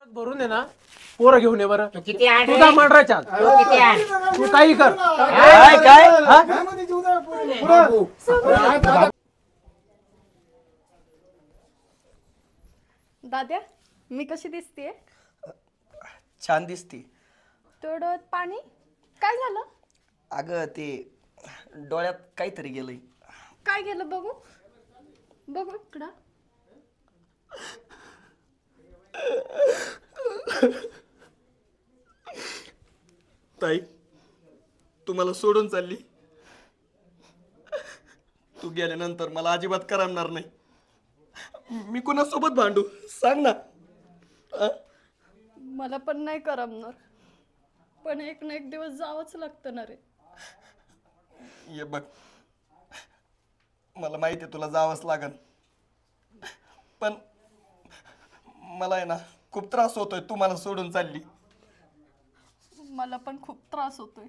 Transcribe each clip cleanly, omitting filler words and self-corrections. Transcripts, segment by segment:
भरून आहे ना पोरं घेऊन ये बरं. तू किती आण रे? तुझा मर्डराच्या आत. तू किती आण? तू काही कर. काय हा? दाद्या मी कशी दिसतेय? छान दिसती. डोळ्यात पाणी काय झालं? अगं ते डोळ्यात काहीतरी गेलंय. काय गेलं बघू बघू इकडं. ताई तू मला सोडून चालली. तू गेल्यानंतर मला अजिबात करमणार नाही. मी कुणासोबत भांडू सांग ना. मला पण नाही करमणार, पण एक ना एक दिवस जावंच लागतं ना रे. ये बघ, मला माहिती आहे तुला जावंच लागन, पण मला आहे ना खूप त्रास होतोय तू मला सोडून चालली. मला पण खूप त्रास होतोय,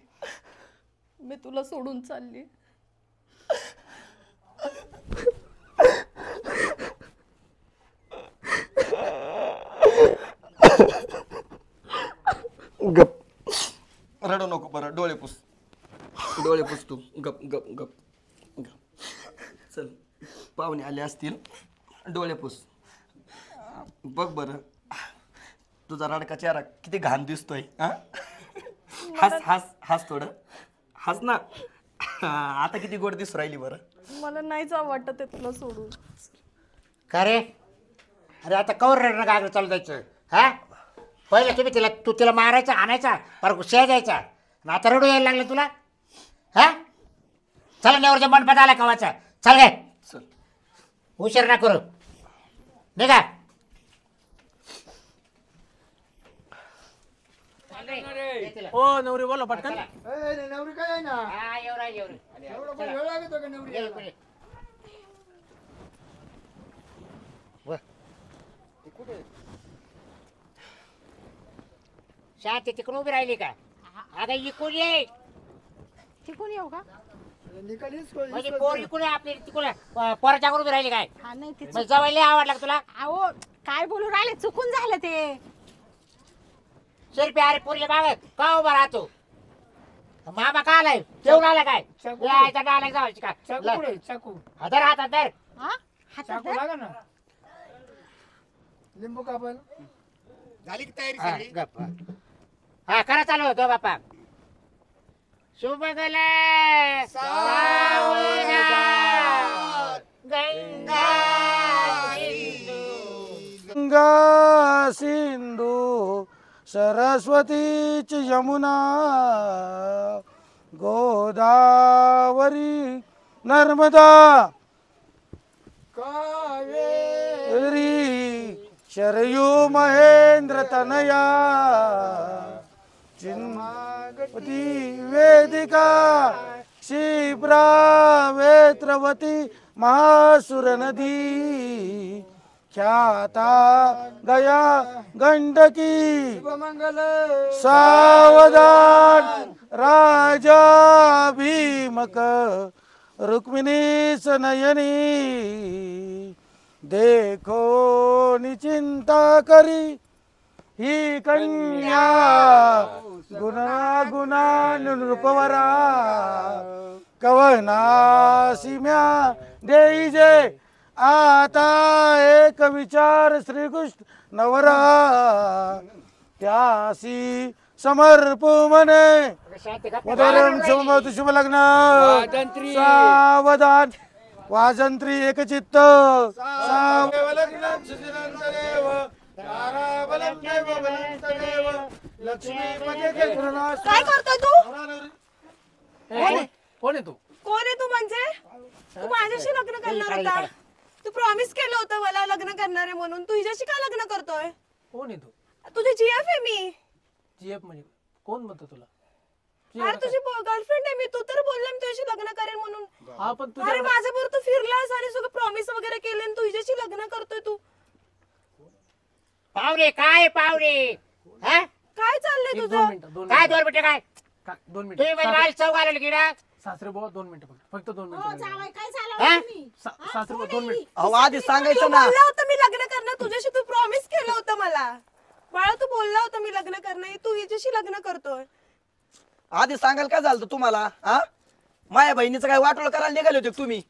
मी तुला सोडून चालली. गप, रडू नको बरं. डोळे पुस, डोळे पुस तू. गप गप गप गप. चल, पाहुणे आले असतील, डोळे पुस. बघ बरं, तुझा रडका चेहरा किती घाण दिसतोय. हस हस हस, थोडं हस ना. आता किती गोड दिसू राहिली बरं. मला नाही जावं वाटत आहे तुला सोडून. का रे? अरे आता कवर रडणं गागरं चालू द्यायचं? हा, पहिले तुम्ही तू तिला मारायचा, आणायचा, पर शेळ द्यायचा, आणि आता रडू यायला लागलं तुला. हा, चला नेवरच्या मंडपात आला कवाचा. चल गे, चल. उशीर ना करू, निघा. ओ नवरी बोला पटकन. नवरी काय आहे ना हा, एवढा एवढं एवढं पण वेळ लागतो का नवरी यायला? शांती तिकडून उभी राहिली का? अगं इकडून ये. तिकून येऊ का? निकालीच म्हणजे पोर इकडे आपली तिकडे पोराच्या उभी राहिली काय? हा नाही ते मग जवळ आवडला का तुला? अहो काय बोलू राहिले, चुकून झालं ते. शिरपी अरे पोरीला माग का उभा राहतो? मामा का आलाय? जेवण आला काय? यायचा डाला जावायची का? चाकू पुढे चाकू हातर हातात धर. हा हातात चाकू धर. लागा ना. लिंबू कापायला झाली की तयारी हा, सगळी? गप्प. हा, करा चालू होतो बापा. शुभगल गंगा गंगा सिंधू सरस्वतीच यमुना गोदावरी नर्मदा कावेरी शरयू महेंद्र तनया चिन्मती वेदिका क्षिप्रा वेत्रवती महासुर नदी ख्याता गया गंडकी मंगल सावधान राजा भीमक रुक्मिणी नयनी देखो निचिंता करी ही कन्या गुणा गुणा नृपवरा कवना सिम्या देईजे आता एक विचार श्रीकृष्ण नवरा त्यासी समर्पू मने उदरम शुभ शुभ लग्न सावधान वाजंत्री एकचित्त काय करतोय तू? कोण आहे तू? कोण आहे तू? म्हणजे तू माझ्याशी लग्न करणार होता. तू प्रॉमिस केलं होतं मला लग्न करणार आहे म्हणून. तू हिच्याशी का लग्न करतोय? कोण आहे तू? तुझी जीएफ आहे मी. जीएफ म्हणजे कोण म्हणतो तुला? अरे तुझी गर्लफ्रेंड आहे मी. तू तर बोलला मी तुझ्याशी लग्न करेन म्हणून. हा पण अरे माझ्याबरोबर तू फिरलास आणि सगळं प्रॉमिस वगैरे केले आणि तू हिच्याशी लग्न करतोय. तू पावरे काय पावरे? हा, काय चाललंय दोन तुझं? मिनिटं काय 2 मिनिटं काय? 2 मिनिटं तुम्ही म्हणजे मला चौक आलेलं किडा. सासरे भाऊ 2 मिनिटं फक्त 2 हो, मिनिटं. जावई, काय झालं हा? तुम्ही? सासरे भाऊ 2 मिनिटं. अहो आधी तू सांगायचं ना. बोलला होता मी लग्न करणार तुझ्याशी. तू प्रॉमिस केलं होतं मला. बाळा तू बोलला होता मी लग्न करणार, तू हिच्याशी लग्न करतोय. आधी सांगाल काय झालं तुम्हाला? हा, माझ्या बहिणीचं काय वाटोळ करायला निघाले होते तुम्ही?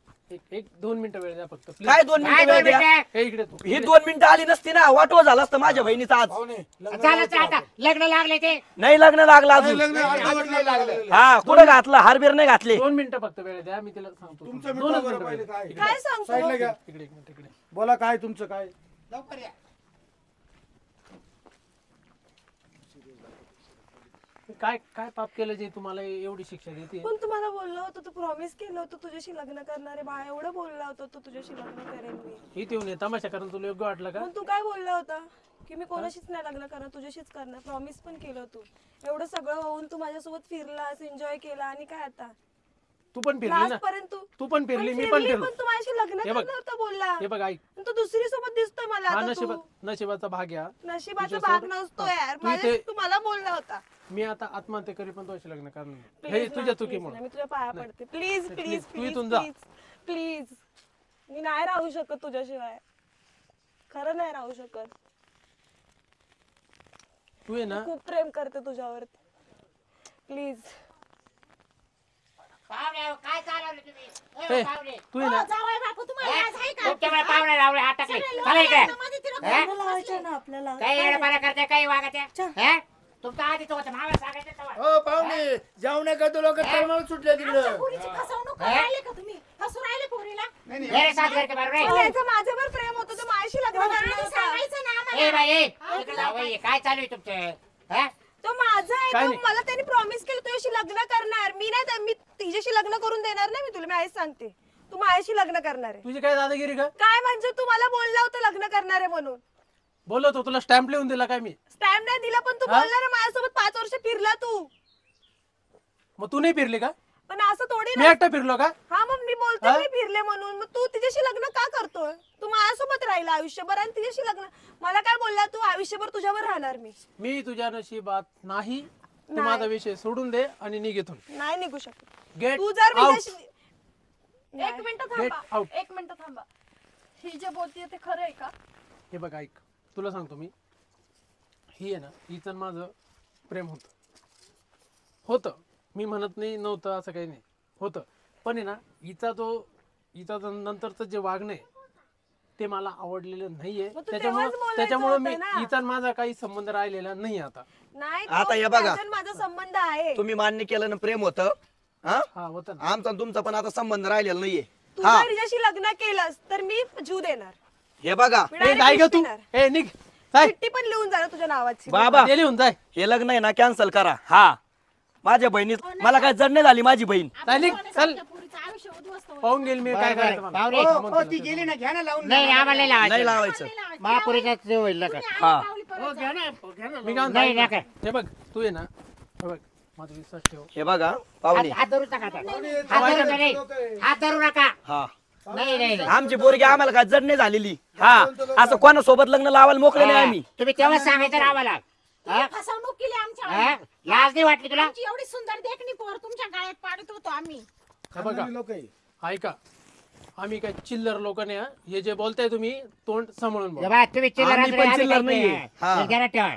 एक 2 मिनिटं वेळ द्या फक्त please. काय 2 काय मिनिटं दोन वेळ द्या? मिनिटं? हे इकडे तू ही 2 मिनिटं आली नसती ना, वाटोळ झालं असतं माझ्या बहिणीचं आज. झालं तर आता लग्न लागले ते. नाही लग्न लागलं अजून. हा, कुठं घातलं? हारबीर नाही घातले. 2 मिनिटं फक्त वेळ द्या, मी तिला सांगतो. 2 मिनिटं वेळ द्या. इकडे, काय सांगतो? इकडे, एक मिनिट इकडे. बोला काय तुमचं काय? लवकर या. काय काय पाप केलं जे तुम्हाला एवढी शिक्षा देते? पण तुम्हाला बोललो होतो, तू प्रॉमिस केलं होतं तुझ्याशी लग्न करणार आहे. बाळा एवढं बोलला होता तू तुझ्याशी लग्न करेन मी. इथे येऊन ये, तमाशा करून तुला योग्य वाटलं का? पण तू काय बोलला होता की मी कोणाशीच नाही लग्न करणार, तुझ्याशीच करणार. प्रॉमिस पण केलं तू. एवढं सगळं होऊन तू माझ्यासोबत फिरलास, एन्जॉय केला, आणि काय आता तू पण फिरली ना? लास्ट पर्यंत तू पण फिरली, मी पण फिरलो. पण तू माझ्याशी लग्न हे बघ, करणार होता बोलला. हे बघ ऐक, पण तू दुसरी सोबत दिसतोय मला हा आता. तू नशिबाचा भाग घ्या. नशिबाचा तुझ्या भाग सोबत- नसतो हा. यार. तू माझ्या इथे- तू मला बोलला होता. मी आता आत्महत्या करी पण तुझ्याशी लग्न करणार नाही. हे Please तुझ्या ना, please चुकीमुळे. ना, मी तुझ्या पाया पडते. प्लीज please, प्लीज तू प्लीज इथून जा. Please please. मी नाही राहू शकत तुझ्याशिवाय, खरं नाही राहू शकत. तू आहे ना, खूप प्रेम करते तुझ्यावर. प्लीज. पाहुणे हो, काय चालवलं तुम्ही? हे, ए, पाहुणे. तू आहे ना, जावई बापू तुम्हाला लाज आहे का? तुमच्यामुळे पाहुणे लावले हात टाकले. सगळे चला इकडे. लोकं मध्ये तिला हा? घालून लावायचे ना आपल्याला. काही येडपाड्या करते, काही वागते. हा? तुमचं आधी तो होतं, मावळ सांगायचं तेव्हा. हो पाहुणे जाऊ नका तो लोक तळमळ सुटले आमच्या तिकडं. पोरीची फसवणूक करून राहिले का तुम्ही? फसवून राहिले पोरीला? मेरे साथ करके बरोबर आहे. याचं माझ्यावर प्रेम होतं, तो माझ्याशी लग्न करणार आधी होता. सांगायचं ना ए आम्हाला. बाई, ए, इकडे जाऊ बाई, काय चालू आहे तुमचं? हा? तो माझा आहे. काय तो नाही. मला त्यांनी प्रॉमिस केलं तुझ्याशी लग्न करणार. मी नाही, मी तिच्याशी लग्न करून देणार नाही. मी तुला मी आधीच सांगते, तू माझ्याशी लग्न करणार आहे. तुझी काय दादागिरी का? काय म्हणजे तू मला बोलला होता लग्न करणार आहे म्हणून. बोलतो तुला स्टॅम्प लिहून दिला काय मी? स्टॅम्प नाही दिला, पण तू हा? बोलला ना माझ्यासोबत 5 वर्ष फिरला तू. मग तू नाही फिरली का? पण असं थोडी मी ना. एकटा फिरलो का? हा मग मी बोलते हा? मी फिरले म्हणून. मग तू तिच्याशी लग्न का करतोय? तू माझ्यासोबत राहिला आयुष्यभर आणि तिच्याशी लग्न. मला काय बोलला तू आयुष्यभर तुझ्यावर राहणार मी. मी तुझ्या नशिबात नाही. तू नाही. माझा विषय सोडून दे आणि निघ इथून. नाही निघू शकत. गेट तू जर आउट. तिच्याशी एक मिनिट Get थांबा, out. एक मिनिट थांबा. ही जे बोलतीये ते खरं आहे का? हे बघ ऐक, तुला सांगतो मी, ही आहे ना, हिचं आणि माझं प्रेम होतं. मी म्हणत नाही नव्हतं असं काही नाही, होतं. पण आहे ना, हिचा जो नंतरचं जे वागणं आहे ते मला आवडलेलं नाहीये. मग तू तेव्हाच बोलायचं त्याच्यामुळे मी होतं ना. हिचा आणि माझा काही संबंध राहिलेला नाही आता. नाही आता हे तो बघा. त्याचा आणि माझा संबंध आहे. तुम्ही मान्य केलं ना प्रेम होतं. हा, हा होतं ना. आमचा आणि तुमचा पण आता संबंध राहिलेला नाहीये. तू हा, जर तिच्याशी लग्न केलंस तर मी जीव देणार. हे बघा मी ए, direct काय ग विष तू? देणार. ए निघ, जाय. चिठ्ठी पण लिहून जाणार तुझ्या नावाची. बाबा, ते लिहून जाय. हे लग्न आहे ना कॅन्सल करा. हा, माझ्या बहिणीत मला काय जड नाही झाली माझी बहीण. जाय निघ, चल. आमच्या पोरीचं आयुष्य उद्ध्वस्त होईल. पाहून गेल मी काय बरं, करायचं बरं. मला. पाहुणे. हा, हो, म्हणतो ती ना. गेली ना घ्या ना लावून. नाही आम्हाला नाही नाही लावायचं. लावायचं. महापुरीचाच होईल ना का? हा, हो घ्या ना घ्या ना. मी काय म्हणतो, नाही, ऐक नाही ना. काय. हे बघ तू आहे ना, हे बघ माझा विश्वास ठेव. हे बघा पाहुणे. हात धरू नका आता. पाहुणे, हात धरू नका, नाही. हात धरू नका. हा, नाही नाही नाही. आमची पोरगी आम्हाला काय जड नाही झालेली. हा, असं कोणासोबत लग्न लावायला मोकळे नाही आम्ही. तुम्ही तेव्हाच सांगायचं ना आम्हाला. तुम्ही फसवणूक केली आमच्या हा? लाज नाही वाटली तुला? आमची एवढी सुंदर देखणी पोर तुमच्या गाळ्यात पाडत होतो आम्ही. हे बघा लोक ऐका, आम्ही काय चिल्लर लोक नाही हा. हे जे बोलताय तुम्ही तोंड सांभाळून हे बोला. बघा, तुम्ही चिल्लर आम्ही असले, पण आम्ही चिल्लर काही नाहीये. नाही. हा. हे ध्यानात ठेवा.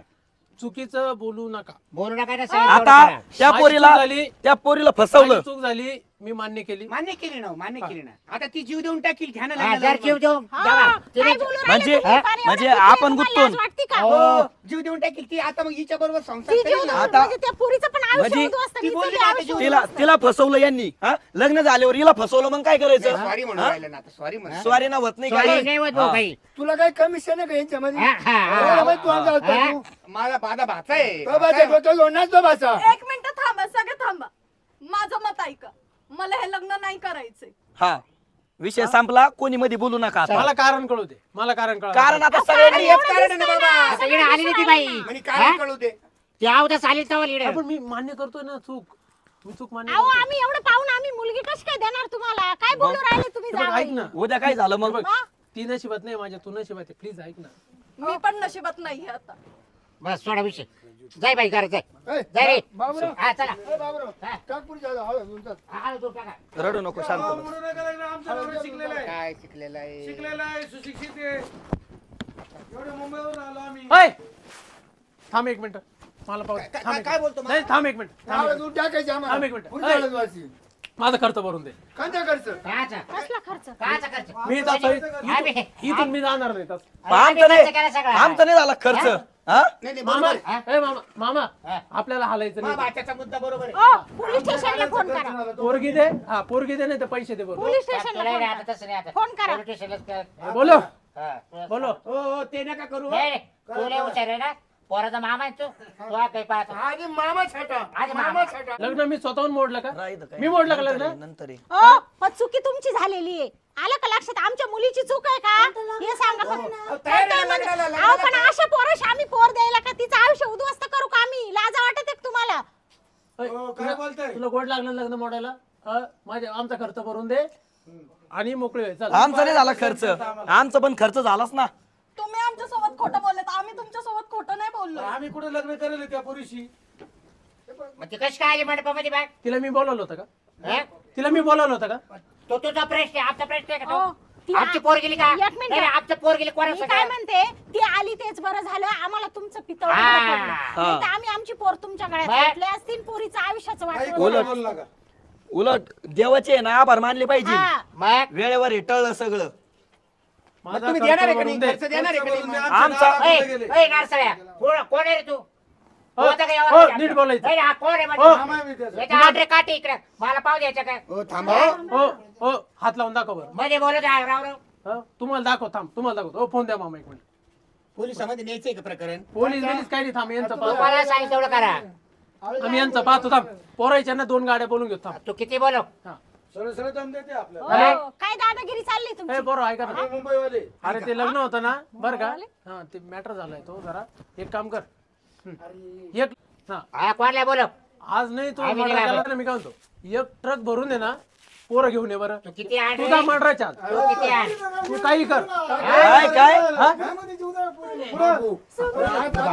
चुकीचं बोलू नका. बोलू नका ना, सगळं आता तेवढं करा. त्या माझी पोरीला चूक झाली. त्या पोरीला फसवलं. माझी चूक झाली, मी मान्य केली. मान्य केली ना मान्य केली ना. आता ती जीव देऊन टाकील घ्या ना हा, लग्न जर लावून. जीव देऊन जावा. काय बोलू राहिले म्हणजे तुम्ही? पाणी म्हणजे एवढं आपण तुम्हाला गुत्तून लाज वाटते का? हो. जीव देऊन टाकील ती. आता मग हिच्या बरोबर संसार ती करेल जीव ना. देऊन आता- म्हणजे त्या पोरीचं पण आयुष्य म्हणजे उद्ध्वस्त. ती हिचं बोलली बी ना, आयुष्य आता तिला तिला फसवलं यांनी. हा, लग्न झाल्यावर हिला फसवलं मग काय करायचं? सॉरी म्हणून हा? राहिलं ना आता सॉरी म्हणून. स्वारी ना होत नाही सॉरी काय. नाही होत भाऊ हा. काही. तुला काही कमिशन आहे का यांच्यामध्ये? हा, हा, हा. एवढं माहित तू आमचा होता हा? तू. माझा भाचा आहे. तो भाचा आहे, तो लोणार तो भाचा. एक मिनिट थांबा, सगळे थांबा. माझं मत ऐका, मला हे लग्न नाही करायचंय. हा, विषय संपला. कोणी मध्ये बोलू नका आता. मला कारण कळू दे, मला कारण कळू कारण आता अरे सगळ्यांनी एक कारण आहे ना बाबा. आता इकडे आली नाही ती बाई. म्हणे हा? कारण कळू दे. ती अवधच आली तेव्हा इकडे. पण मी मान्य करतोय ना चूक. मी चूक मान्य अहो करतोय. आम्ही एवढं पाहून आम्ही मुलगी कशी काय देणार तुम्हाला? काय बोलू राहिले तुम्ही? हे बघ, जावई? ऐक ना. उद्या काय झालं मग? हे बघ, ती नशिबात नाही माझ्या, तू नशिबात आहे. प्लीज ऐक ना. मी पण नशिबात नाहीये आता. बस सोडा विषय. जाय बाई घरात जाय. ए, जाय रे. बाबूराव. हा चला. ए, बाबूराव. हा. टाक पुढच्या हातात, हळू तुमचा. हा, दूर टाका. रडू नको, शांत बस. काय शिकलेला आहे? ऐ, थांब एक मिनिट मला पाहू दे. थांब एक काय मिनिट. बोलतो नाही थांब एक मिनिट थांब एक आवाज मिनिट. दूध टाकायची थांब एक आम्हाला मिनिट. पुढच्या ऐ. वेळेस वाची. माझा खर्च भरून दे. कांदा खर्च काचा कसला खर्च काचा खर्च मी तसं आम्ही- इथून मी जाणार नाही तसं. आमचं खर्च केला नाही सगळा. आमचं नाही झाला खर्च हा नाही नाही मामा बरोबर आहे. ए मामा मामा हा. आपल्याला हालायचं मा नाही बाच्याचा मुद्दा बरोबर आहे. ओ पोलीस स्टेशनला फोन करा पोरगी दे हा पोरगी दे नाही तर पैसे दे बरोबर पोलीस तुला स्टेशनला नाही फोन आता करा तसं नाही आता. फोन करा. पोलीस स्टेशनलाच कर. बोलो हा. बोलो हो हो ते नका करू नाही, नाही. तू लय हुशार आहे ना पोराचा मामा आहे तू तू हा काही पाहतो आधी मामा छाटा आधी मामा. मामा छाटा लग्न मी स्वतःहून मोडलं का राहिलं काय? मी मोडलं का नंतर लग्न आहे, नंतर आहे. ओ पण चुकी तुमची झालेली आहे आलं का लक्षात आमच्या मुलीची चूक आहे का हे सांगा तयार आहे म्हणजे- लग्नाला, अहो, पण लग्नाला. अशा पोराशी आम्ही पोर द्यायला का तिचं आयुष्य उद्ध्वस्त करू का आम्ही लाजा वाटत आहे का तुम्हाला ऐ, हो, काय बोलताय? तुला गोड लागलं लग्न मोडायला माझे आमचा खर्च भरून दे आणि मोकळे व्हाय. चल आमचा नाही झाला खर्च आमचा पण खर्च झालाच ना तुम्ही आमच्या सोबत खोटं बोललेत आम्ही तुमच्या सोबत खोटं नाही बोललो आम्ही कुठे लग्न करेल त्या पोरीशी मग ती कशी काय आली मंडपामध्ये बाय तिला मी बोलवलं होतं का हा? तिला मी बोलवलं होतं का तो तुझा प्रश्न आहे आमचा प्रश्न आहे का हो, तो? ती आमची पोर गेली का एक मिनिट. नाही, नाही, आमचं पोर गेली मी कोणाचं काय काय म्हणते ती आली तेच बरं झालं आम्हाला तुमचं पितळ हा. आम्ही आमची पोर तुमच्या गळ्यात बाय. घातली असतील पोरीचं आयुष्याचं वाटलं उलट उलट देवाचे आहे ना आभार मानले पाहिजे हा. मग वेळेवर हे टळलं सगळं माझा तुम्ही खर्च देणार आहे का भरून नाही दे. खर्च देणार आहे का नाही आमचा ए, नारसाळ्या, कोण आहे रे तू हो, होता का यावर हो, आमच्या? नीट बोलायचं. नाही, हा कोण आहे हो. म्हणजे? याच्या आड्रे काठी इकडे मला पाव द्यायचं काय हो थांबा हो हो हात लावून दाखव बरं मध्ये बोलत आहे राव राव हं? तुम्हाला दाखव थांब तुम्हाला दाखव हो फोन द्या मामा एक मिनिट पोलिसांमध्ये न्यायचंय का प्रकरण पोलीस बिलीस काही नाही थांब यांचं पाहतो तुम्हाला सांगितलं तेवढं करा आम्ही यांचं पाहतो थांब पोरायच्या ना 2 गाड्या बोलून घेतो थांब तू किती बोलव हा सरळ सरळ दम देते आपल्याला हो, काय दादागिरी चालली ए तुमची बरं ऐका ना मुंबईवाले अरे ते लग्न होतं ना बरं का हा ते मॅटर झालाय तो जरा एक काम कर एक हा हा कोणला बोलव आज नाही तू आम्ही मर्डर नाही केला ना मी काय म्हणतो एक ट्रक भरून दे ना पोरं घेऊन ये बरं तू किती आण तुझा मर्डराच्या आज तू किती आण तू काही कर काय काय हा आता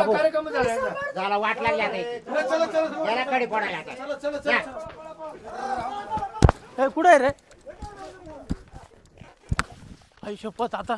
कार्यक्रम झाला ना. झाला वाट लागली आता इथे. याला कडी फोडायला आता. या. ए, कुठे आहे रे आई शपथ आता